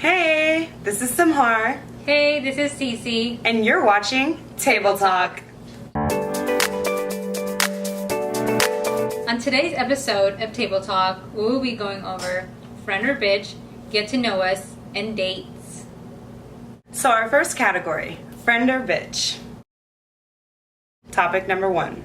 Hey, this is Semhar. Hey, this is Cece. And you're watching Table Talk. On today's episode of Table Talk, we will be going over friend or bitch, get to know us, and dates. So our first category, friend or bitch. Topic number 1.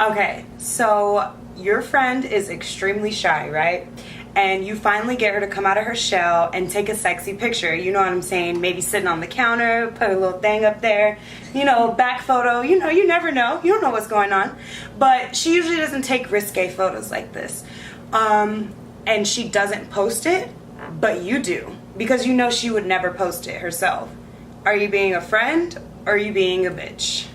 Okay, so your friend is extremely shy, right? And you finally get her to come out of her shell and take a sexy picture. You know what I'm saying? Maybe sitting on the counter, put a little thing up there, back photo. You never know. You don't know what's going on. But she usually doesn't take risque photos like this. And she doesn't post it, but you do. Because you know she would never post it herself. Are you being a friend or are you being a bitch?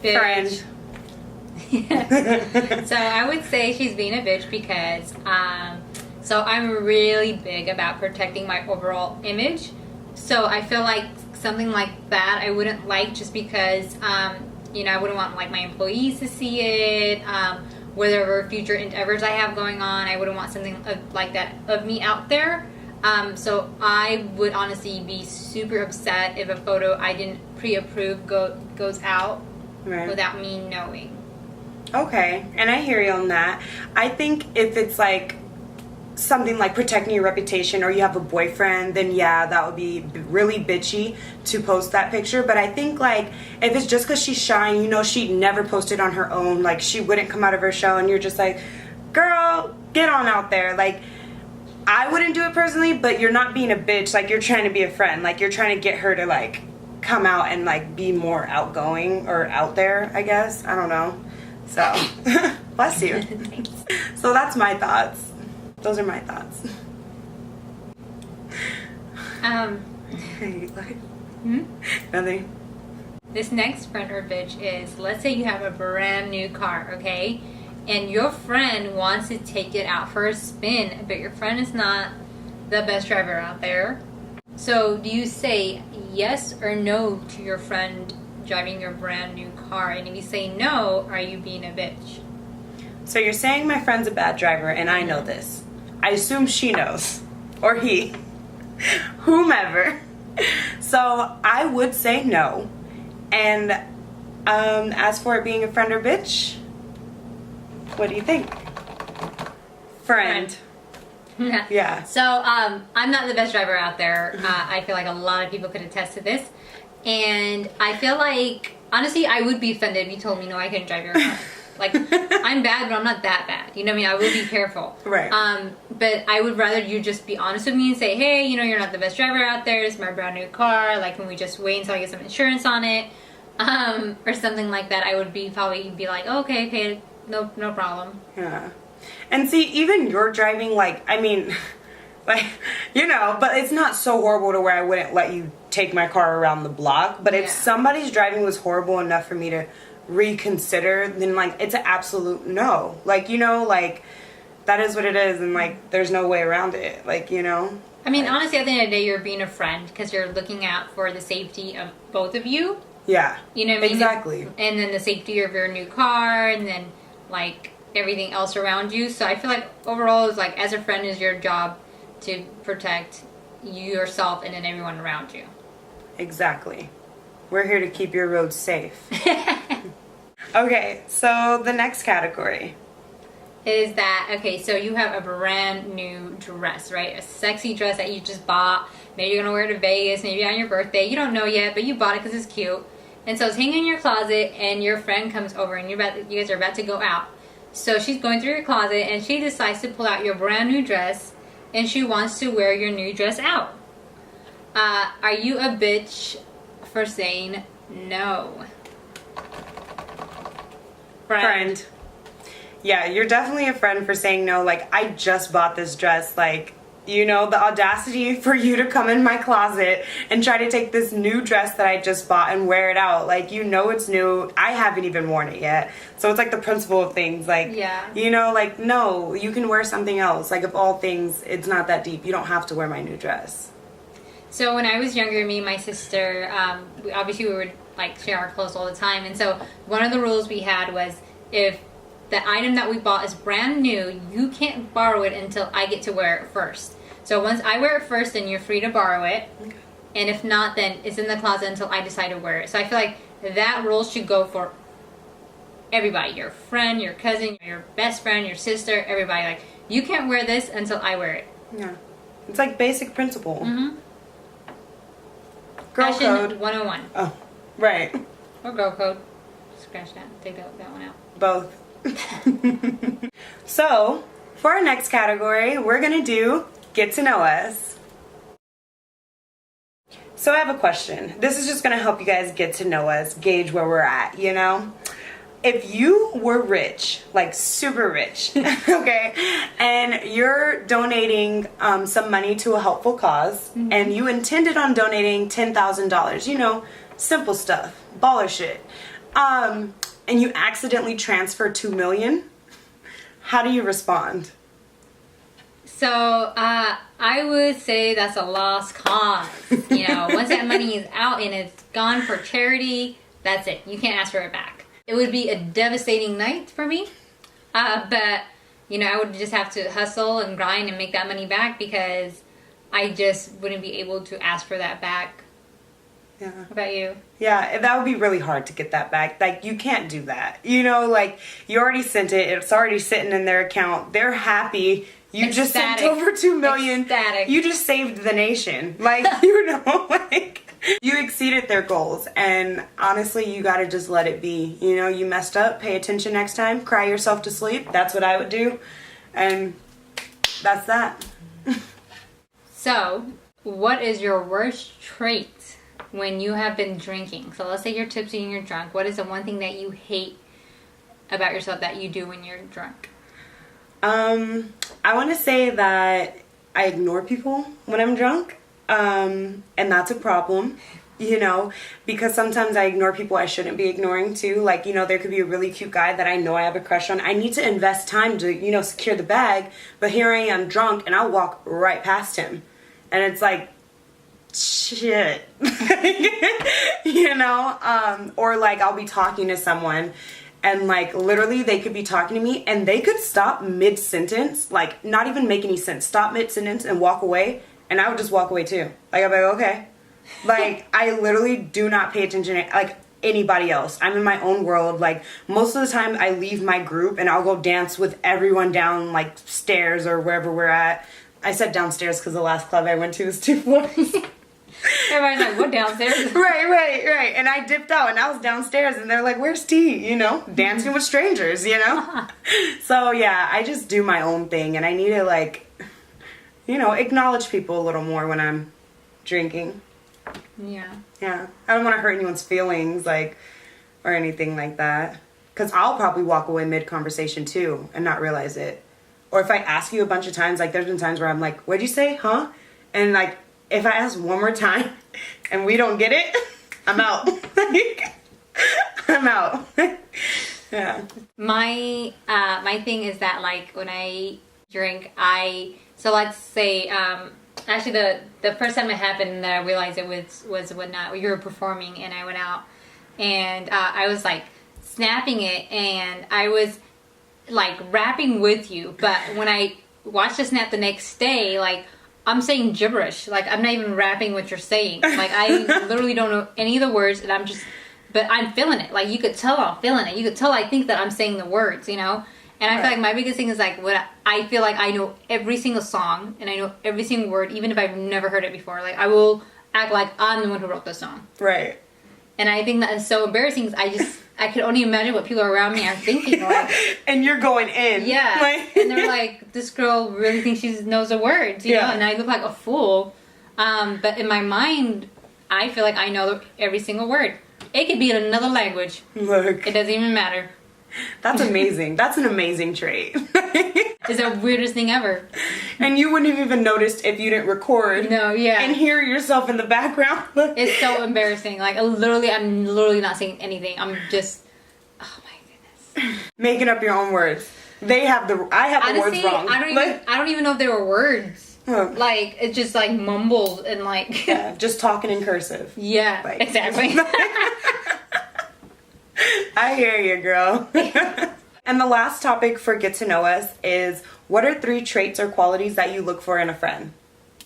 Bitch. Friend. So I would say she's being a bitch because so I'm really big about protecting my overall image. So I feel like something like that I wouldn't like just because I wouldn't want like my employees to see it. Whatever future endeavors I have going on, I wouldn't want something like that of me out there. So I would honestly be super upset if a photo I didn't pre-approve goes out without me knowing. Okay, and I hear you on that. I think if it's like something like protecting your reputation or you have a boyfriend, then yeah, that would be really bitchy to post that picture. But I think like if it's just because she's shy and she'd never post it on her own, like she wouldn't come out of her shell and you're just like, girl, get on out there. Like I wouldn't do it personally, but you're not being a bitch. Like you're trying to be a friend. Like you're trying to get her to like come out and like be more outgoing or out there, I guess. I don't know. So, bless you. Thanks. So that's my thoughts. Those are my thoughts. Nothing. This next friend or bitch is, let's say you have a brand new car, okay? And your friend wants to take it out for a spin, but your friend is not the best driver out there. So do you say yes or no to your friend driving your brand new car? And if you say no, are you being a bitch? So you're saying my friend's a bad driver and I know this. I assume she knows. Or he. Whomever. So I would say no. And as for it being a friend or bitch, what do you think? Friend. Yeah. So I'm not the best driver out there. I feel like a lot of people could attest to this. And I feel like, honestly, I would be offended if you told me, no, I couldn't drive your car. Like, I'm bad, but I'm not that bad. You know what I mean? I would be careful. Right. But I would rather you just be honest with me and say, hey, you're not the best driver out there. It's my brand new car. Like, can we just wait until I get some insurance on it? Or something like that. I would probably be like, okay, no problem. Yeah. And see, even your driving, but it's not so horrible to where I wouldn't let you take my car around the block. But if somebody's driving was horrible enough for me to reconsider, then it's an absolute no. That is what it is, and there's no way around it. I mean, honestly, at the end of the day, you're being a friend because you're looking out for the safety of both of you. Yeah. You know what I mean? Exactly. And then the safety of your new car, and then everything else around you. So I feel like overall, is as a friend, is your job to protect yourself and then everyone around you. Exactly. We're here to keep your roads safe. Okay, so the next category is that, okay, so you have a brand new dress, right? A sexy dress that you just bought. Maybe you're going to wear it to Vegas, maybe on your birthday. You don't know yet, but you bought it because it's cute. And so it's hanging in your closet, and your friend comes over, and you guys are about to go out. So she's going through your closet, and she decides to pull out your brand new dress, and she wants to wear your new dress out. Are you a bitch for saying no? Friend. Yeah, you're definitely a friend for saying no. I just bought this dress. The audacity for you to come in my closet and try to take this new dress that I just bought and wear it out. It's new. I haven't even worn it yet. So it's the principle of things. No, you can wear something else. Of all things, it's not that deep. You don't have to wear my new dress. So when I was younger, me and my sister, we would share our clothes all the time. And so one of the rules we had was if the item that we bought is brand new, you can't borrow it until I get to wear it first. So once I wear it first, then you're free to borrow it. Okay. And if not, then it's in the closet until I decide to wear it. So I feel like that rule should go for everybody. Your friend, your cousin, your best friend, your sister, everybody. Like, you can't wear this until I wear it. Yeah. It's like basic principle. Mm-hmm. Girl Fashion code. 101. Oh, right. Or girl code. Scratch that. Take that one out. Both. So, for our next category, we're going to do Get to Know Us. So I have a question. This is just going to help you guys get to know us, gauge where we're at, you know? If you were rich, like super rich, okay, and you're donating some money to a helpful cause, and you intended on donating $10,000, you know, simple stuff, baller shit, and you accidentally transfer $2 million, how do you respond? So, I would say that's a lost cause. You know, once that money is out and it's gone for charity, that's it. You can't ask for it back. It would be a devastating night for me. But, you know, I would just have to hustle and grind and make that money back because I just wouldn't be able to ask for that back. Yeah. What about you? Yeah, that would be really hard to get that back. Like, you can't do that. You know, like, you already sent it. It's already sitting in their account. They're happy. You just sent over $2 million. Ecstatic. You just saved the nation. Like, you know, like, you exceeded their goals. And honestly, you got to just let it be. You know, you messed up. Pay attention next time. Cry yourself to sleep. That's what I would do. And that's that. So, what is your worst trait when you have been drinking? So let's say you're tipsy and you're drunk. What is the one thing that you hate about yourself that you do when you're drunk? I want to say that I ignore people when I'm drunk, and that's a problem, you know, because sometimes I ignore people I shouldn't be ignoring too. Like, you know, there could be a really cute guy that I know I have a crush on. I need to invest time to, you know, secure the bag, but here I am drunk and I'll walk right past him. And it's like, shit, you know, or like I'll be talking to someone and like literally they could be talking to me and they could stop mid-sentence, like not even make any sense, stop mid-sentence and walk away, and I would just walk away too. Like, I'd be like, okay. Like, I literally do not pay attention to like anybody else. I'm in my own world. Like, most of the time I leave my group and I'll go dance with everyone down like stairs or wherever we're at. I said downstairs because the last club I went to was 2 floors. Everybody's like, what, downstairs? Right. And I dipped out and I was downstairs and they're like, where's T? You know, dancing with strangers, you know? So yeah, I just do my own thing and I need to like, you know, acknowledge people a little more when I'm drinking. Yeah. Yeah. I don't want to hurt anyone's feelings, like, or anything like that. Because I'll probably walk away mid-conversation too and not realize it. Or if I ask you a bunch of times, like there's been times where I'm like, what'd you say? Huh? And like, if I ask one more time and we don't get it, I'm out. I'm out. Yeah. My thing is that like when I drink, so let's say actually the first time it happened that I realized it was when you were performing and I went out and I was like snapping it and I was like rapping with you, but when I watched the snap the next day, like I'm saying gibberish. Like, I'm not even rapping what you're saying. Like, I literally don't know any of the words, and but I'm feeling it. Like, you could tell I'm feeling it. You could tell I think that I'm saying the words, you know? And I feel like my biggest thing is, like, I feel like I know every single song, and I know every single word, even if I've never heard it before. Like, I will act like I'm the one who wrote the song. Right. And I think that is so embarrassing, because I could only imagine what people around me are thinking. Like, and you're going in. Yeah. Like, and they're like, this girl really thinks she knows the words, you know? And I look like a fool. But in my mind, I feel like I know every single word. It could be in another language. Look. It doesn't even matter. That's amazing. That's an amazing trait. It's the weirdest thing ever. And you wouldn't have even noticed if you didn't record. No, yeah. And hear yourself in the background. It's so embarrassing. Like, I'm literally not saying anything. I'm just, oh my goodness. Making up your own words. I have the Honestly, words wrong. I don't even know if they were words. Huh. Like, it's just like mumbled and like. Yeah, just talking in cursive. Yeah, like, exactly. I hear you, girl. And the last topic for Get to Know Us is, what are 3 traits or qualities that you look for in a friend?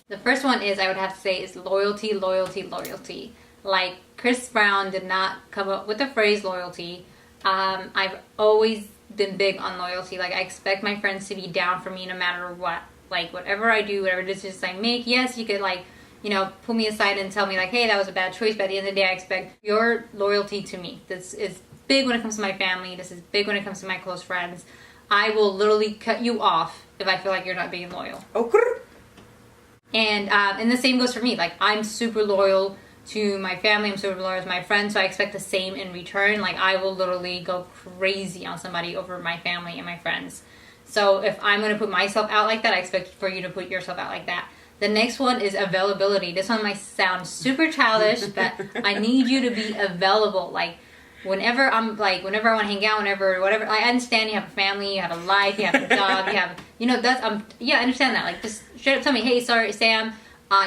The first one is, I would have to say, is loyalty, loyalty, loyalty. Like, Chris Brown did not come up with the phrase loyalty. I've always been big on loyalty. Like, I expect my friends to be down for me no matter what. Like, whatever I do, whatever decisions I make, yes, you could, like, you know, pull me aside and tell me, like, hey, that was a bad choice. But at the end of the day, I expect your loyalty to me. This is big when it comes to my family. This is big when it comes to my close friends. I will literally cut you off if I feel like you're not being loyal. Okay. And the same goes for me. Like, I'm super loyal to my family. I'm super loyal to my friends. So I expect the same in return. Like, I will literally go crazy on somebody over my family and my friends. So if I'm going to put myself out like that, I expect for you to put yourself out like that. The next one is availability. This one might sound super childish, but I need you to be available. Like, whenever I want to hang out, whatever. I understand you have a family, you have a life, you have a job, you have, you know, I understand that. Like, just straight up tell me, hey, sorry, Sam,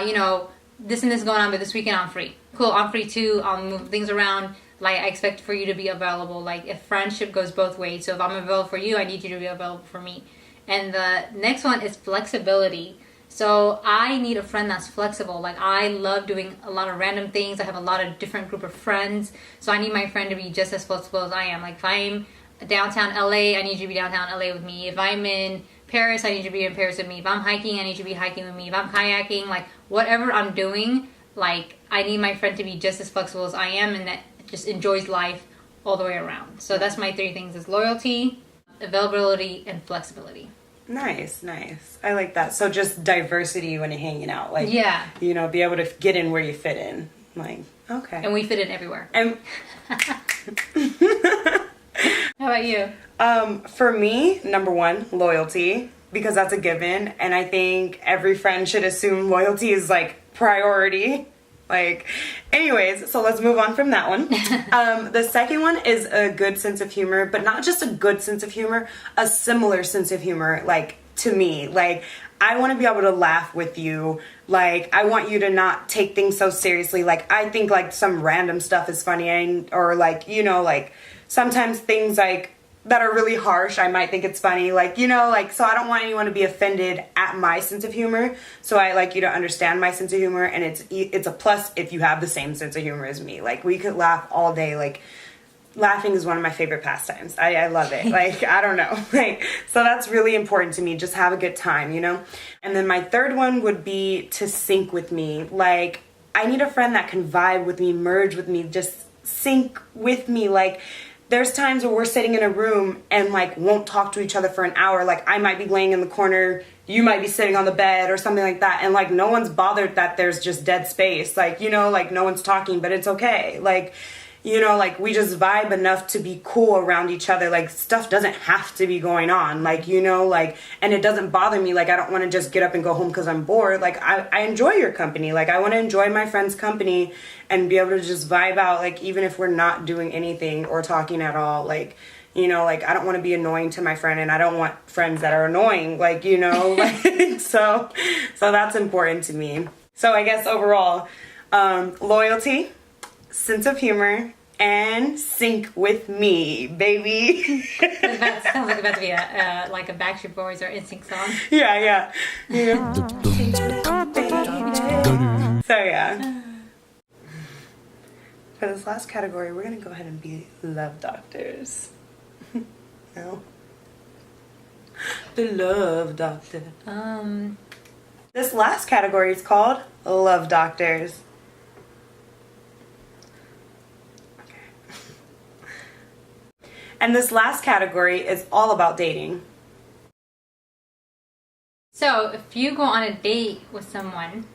you know, this and this is going on, but this weekend I'm free. Cool, I'm free too. I'll move things around. Like, I expect for you to be available. Like, if friendship goes both ways. So if I'm available for you, I need you to be available for me. And the next one is flexibility. So I need a friend that's flexible. Like, I love doing a lot of random things. I have a lot of different group of friends. So I need my friend to be just as flexible as I am. Like, if I'm downtown LA, I need you to be downtown LA with me. If I'm in Paris, I need you to be in Paris with me. If I'm hiking, I need you to be hiking with me. If I'm kayaking, like, whatever I'm doing, like, I need my friend to be just as flexible as I am, and that just enjoys life all the way around. So that's my 3 things, is loyalty, availability, and flexibility. Nice. I like that. So just diversity when you're hanging out. Like, yeah. You know, be able to get in where you fit in. Like, okay. And we fit in everywhere. And how about you? For me, number 1, loyalty, because that's a given. And I think every friend should assume loyalty is like priority. Like, anyways, so let's move on from that one. The second one is a good sense of humor, but not just a good sense of humor, a similar sense of humor, like, to me. Like, I want to be able to laugh with you. Like, I want you to not take things so seriously. Like, I think, like, some random stuff is funny, or, like, you know, like, sometimes things, like, that are really harsh, I might think it's funny, like, you know, like, so I don't want anyone to be offended at my sense of humor, so I like you to understand my sense of humor, and it's a plus if you have the same sense of humor as me. Like, we could laugh all day. Like, laughing is one of my favorite pastimes. I love it. Like, I don't know. Like, so that's really important to me, just have a good time, you know? And then my third one would be to sync with me. Like, I need a friend that can vibe with me, merge with me, just sync with me. Like, there's times where we're sitting in a room and, like, won't talk to each other for an hour. Like, I might be laying in the corner, you might be sitting on the bed or something like that, and, like, no one's bothered that there's just dead space. Like, you know, like, no one's talking, but it's okay. Like, you know, like, we just vibe enough to be cool around each other. Like, stuff doesn't have to be going on. Like, you know, like, and it doesn't bother me. Like, I don't want to just get up and go home because I'm bored. Like, I enjoy your company. Like, I want to enjoy my friend's company and be able to just vibe out, like, even if we're not doing anything or talking at all. Like, you know, like, I don't want to be annoying to my friend, and I don't want friends that are annoying. Like, you know, like, so that's important to me. So I guess overall, loyalty, sense of humor, and sync with me, baby. That sounds like about to be like a Backstreet Boys or NSYNC song. Yeah. So yeah. For this last category, we're gonna go ahead and be love doctors. No. The love doctor. This last category is called love doctors. And this last category is all about dating. So, if you go on a date with someone,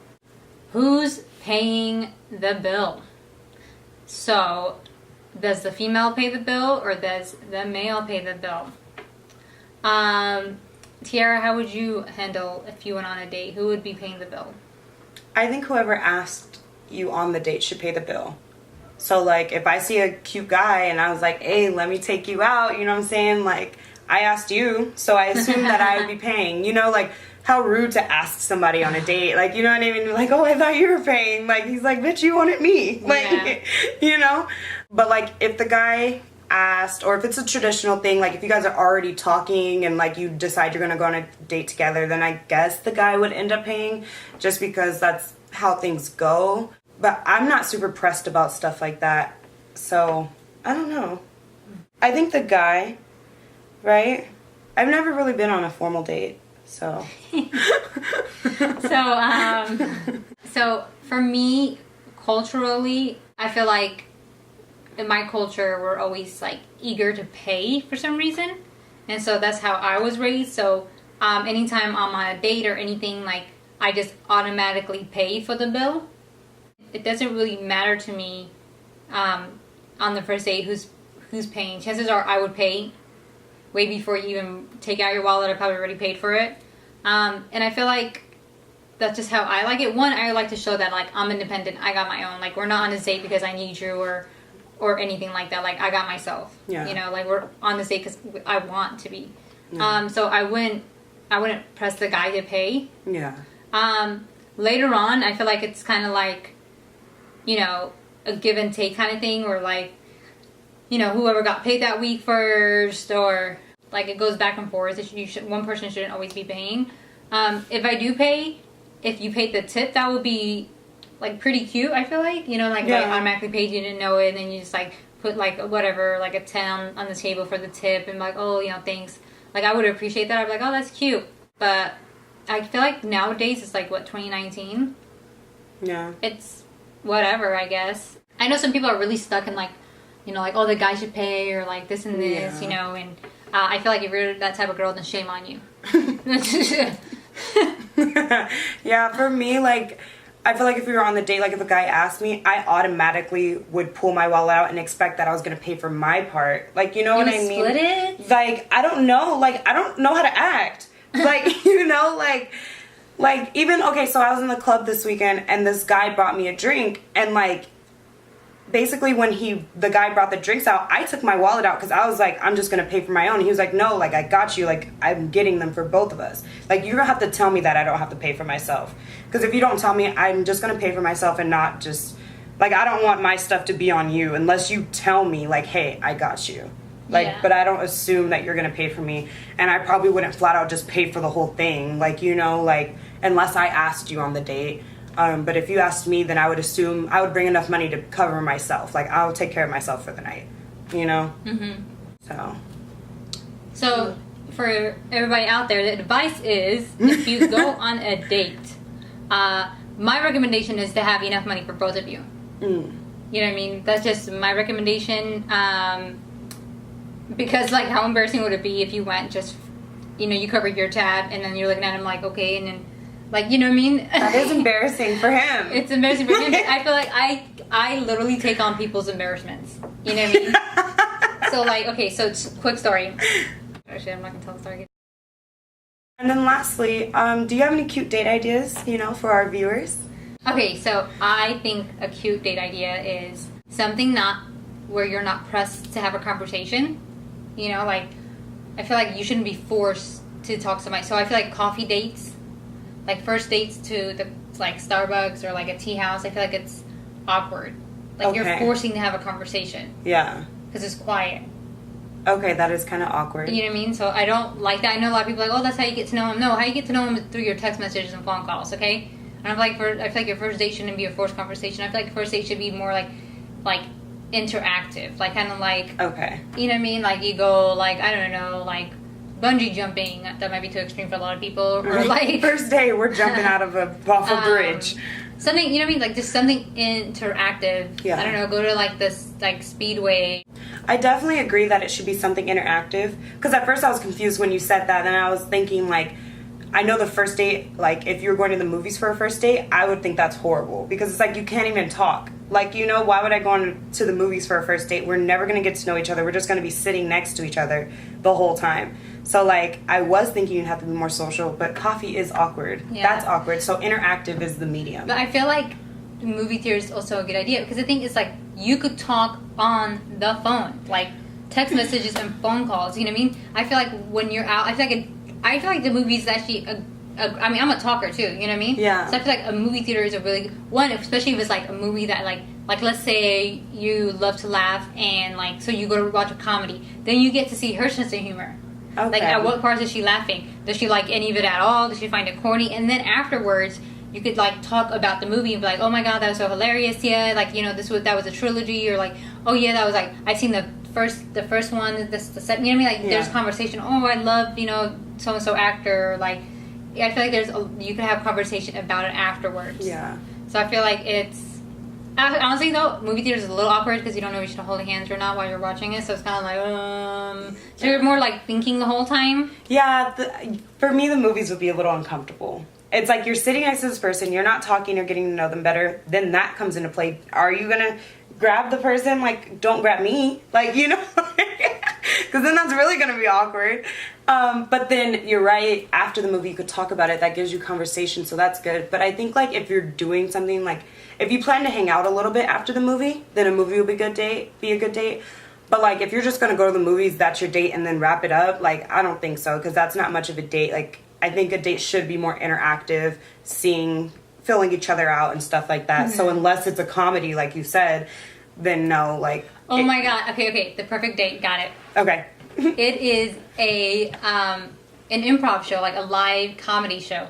who's paying the bill? So, does the female pay the bill, or does the male pay the bill? Tiara, how would you handle if you went on a date? Who would be paying the bill? I think whoever asked you on the date should pay the bill. So, like, if I see a cute guy and I was like, hey, let me take you out, you know what I'm saying? Like, I asked you, so I assumed that I would be paying. You know, like, how rude to ask somebody on a date. Like, you know what I mean? Like, oh, I thought you were paying. Like, he's like, bitch, you wanted me. Like, yeah. You know? But, like, if the guy asked, or if it's a traditional thing, like if you guys are already talking and like you decide you're gonna go on a date together, then I guess the guy would end up paying, just because that's how things go. But I'm not super pressed about stuff like that, so I don't know. I think the guy, right? I've never really been on a formal date, so. So for me, culturally, I feel like in my culture, we're always like eager to pay for some reason. And so that's how I was raised. So anytime I'm on a date or anything, like I just automatically pay for the bill. It doesn't really matter to me on the first date who's paying. Chances are I would pay way before you even take out your wallet. I probably already paid for it. And I feel like that's just how I like it. One, I like to show that like I'm independent. I got my own. Like we're not on this date because I need you or anything like that. Like I got myself. Yeah. You know, like we're on this date because I want to be. Yeah. So I wouldn't press the guy to pay. Yeah. Later on, I feel like it's kind of like, you know, a give and take kind of thing, or like, you know, whoever got paid that week first, or like it goes back and forth. One person shouldn't always be paying. If I do pay, if you paid the tip, that would be like pretty cute. I feel like, you know, like I automatically paid, you didn't know it, and then you just like put like whatever, like a 10 on the table for the tip, and like, oh, you know, thanks. Like I would appreciate that. I'd be like, oh, that's cute. But I feel like nowadays it's like what, 2019. Yeah. It's whatever, I guess. I know some people are really stuck in like, you know, like, oh, the guy should pay, or like this and this, you know, and I feel like if you're that type of girl, then shame on you. Yeah, for me, like, I feel like if we were on the date, like if a guy asked me, I automatically would pull my wallet out and expect that I was going to pay for my part. Like, you know what I mean? Split it? Like, I don't know. Like, I don't know how to act. Like, you know, like even, okay, so I was in the club this weekend and this guy bought me a drink, and like, basically when the guy brought the drinks out, I took my wallet out because I was like, I'm just going to pay for my own. And he was like, no, like I got you. Like I'm getting them for both of us. Like you're going to have to tell me that I don't have to pay for myself. Because if you don't tell me, I'm just going to pay for myself and not just, like I don't want my stuff to be on you unless you tell me like, hey, I got you. Like, but I don't assume that you're going to pay for me. And I probably wouldn't flat out just pay for the whole thing. Like, you know, like unless I asked you on the date. But if you asked me, then I would assume I would bring enough money to cover myself. Like, I'll take care of myself for the night, you know? Mm-hmm. So, for everybody out there, the advice is, if you go on a date, my recommendation is to have enough money for both of you. You know what I mean? That's just my recommendation. Because, like, how embarrassing would it be if you went just, you know, you covered your tab, and then you're looking at him like, okay, and then, like, you know what I mean? That is embarrassing for him. It's embarrassing for him. But I feel like I literally take on people's embarrassments. You know what I mean? So, like, okay, so quick story. Actually, I'm not going to tell the story again. And then lastly, do you have any cute date ideas, you know, for our viewers? Okay, so I think a cute date idea is something not where you're not pressed to have a conversation. You know, like, I feel like you shouldn't be forced to talk to somebody. So I feel like coffee dates, like first dates to the like Starbucks or like a tea house, I feel like it's awkward. Like you're forcing to have a conversation. Yeah. Because it's quiet. Okay, that is kind of awkward. You know what I mean? So I don't like that. I know a lot of people are like, oh, that's how you get to know him. No, how you get to know him is through your text messages and phone calls, okay? And I feel like your first date shouldn't be a forced conversation. I feel like your first date should be more like interactive, like kind of like, okay, you know what I mean? Like you go like, I don't know, like bungee jumping. That might be too extreme for a lot of people. Or like first day we're jumping out of off a bridge. Something, you know what I mean? Like just something interactive. Yeah. I don't know, go to like this like speedway. I definitely agree that it should be something interactive. Because at first I was confused when you said that, and I was thinking like, I know the first date, like if you're going to the movies for a first date, I would think that's horrible because it's like you can't even talk. Like, you know, why would I go to the movies for a first date? We're never going to get to know each other. We're just going to be sitting next to each other the whole time. So, like, I was thinking you'd have to be more social, but coffee is awkward. Yeah. That's awkward. So, interactive is the medium. But I feel like the movie theater is also a good idea because the thing is, like, you could talk on the phone, like text messages and phone calls. You know what I mean? I feel like when you're out, I feel like the movie is actually I mean, I'm a talker too, you know what I mean? Yeah. So I feel like a movie theater is a really good one, especially if it's like a movie that like like let's say you love to laugh and like so you go to watch a comedy, then you get to see her sense of humor. Okay. Like at what parts is she laughing? Does she like any of it at all? Does she find it corny? And then afterwards you could like talk about the movie and be like, oh my god, that was so hilarious. Yeah, like that was a trilogy, or like, oh yeah, that was like I've seen the first one, the second. You know what I mean? Like there's conversation. Oh, I love so and so actor. Like I feel like you could have conversation about it afterwards. Yeah. So I feel like it's honestly though, movie theaters is a little awkward because you don't know if you should hold hands or not while you're watching it. So it's kind of like so you're more like thinking the whole time. Yeah. For me, the movies would be a little uncomfortable. It's like you're sitting next to this person, you're not talking, you're getting to know them better. Then that comes into play. Are you gonna grab the person? Like, don't grab me. Like, because then that's really gonna be awkward. But then you're right. After the movie, you could talk about it. That gives you conversation, so that's good. But I think like if you're doing something like if you plan to hang out a little bit after the movie, then a movie will be a good date. But like if you're just gonna go to the movies, that's your date, and then wrap it up. Like I don't think so, because that's not much of a date. Like I think a date should be more interactive, filling each other out and stuff like that. Mm-hmm. So unless it's a comedy, like you said, then no. Like oh my god. Okay. The perfect date. Got it. Okay. It is an improv show, like a live comedy show.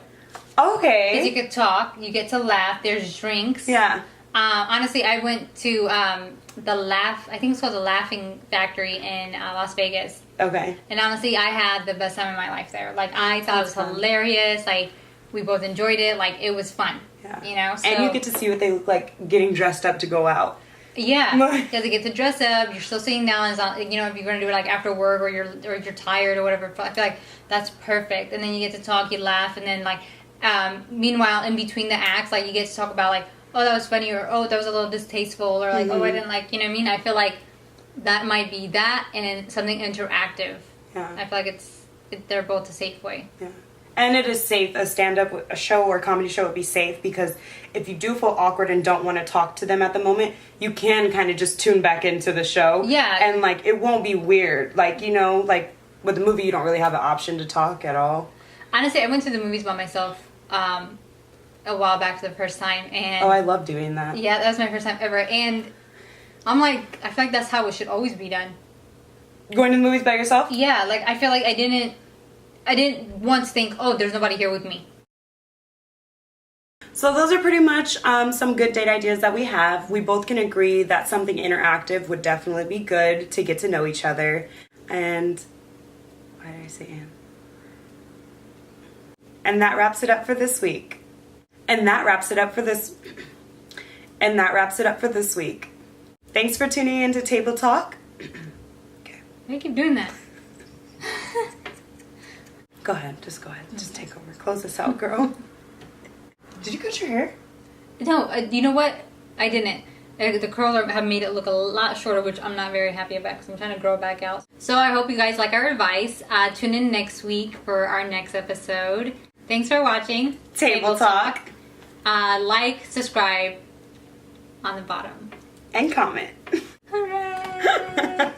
Okay. Because you could talk, you get to laugh. There's drinks. Yeah. Honestly, I went to I think it's called the Laughing Factory in Las Vegas. Okay. And honestly, I had the best time of my life there. Like, I thought it was hilarious. Like, we both enjoyed it. Like, it was fun. Yeah. So, and you get to see what they look like getting dressed up to go out. Yeah. Because they get to dress up. You're still sitting down. It's not, if you're going to do it, like, after work or you're tired or whatever. I feel like that's perfect. And then you get to talk, you laugh. And then, like, meanwhile, in between the acts, like, you get to talk about, like, oh, that was funny, or oh, that was a little distasteful, or like, oh, I didn't like, you know what I mean? I feel like that might be that and something interactive. Yeah. I feel like they're both a safe way. Yeah. And it is safe. A show or a comedy show would be safe because if you do feel awkward and don't want to talk to them at the moment, you can kind of just tune back into the show. Yeah. And like, it won't be weird. Like, like with the movie, you don't really have an option to talk at all. Honestly, I went to the movies by myself a while back for the first time, and oh, I love doing that. Yeah, that was my first time ever, and I'm like, I feel like that's how it should always be done. Going to the movies by yourself? Yeah, like I feel like I didn't once think, oh, there's nobody here with me. So those are pretty much some good date ideas that we have. We both can agree that something interactive would definitely be good to get to know each other. And why did I say and? And that wraps it up for this week. And that wraps it up for this week. Thanks for tuning in to Table Talk. Okay. Why do you keep doing that? Go ahead. Just go ahead. Just take over. Close this out, girl. Did you cut your hair? No. You know what? I didn't. The curls have made it look a lot shorter, which I'm not very happy about because I'm trying to grow it back out. So I hope you guys like our advice. Tune in next week for our next episode. Thanks for watching Table Talk. Like, subscribe on the bottom. And comment. Hooray!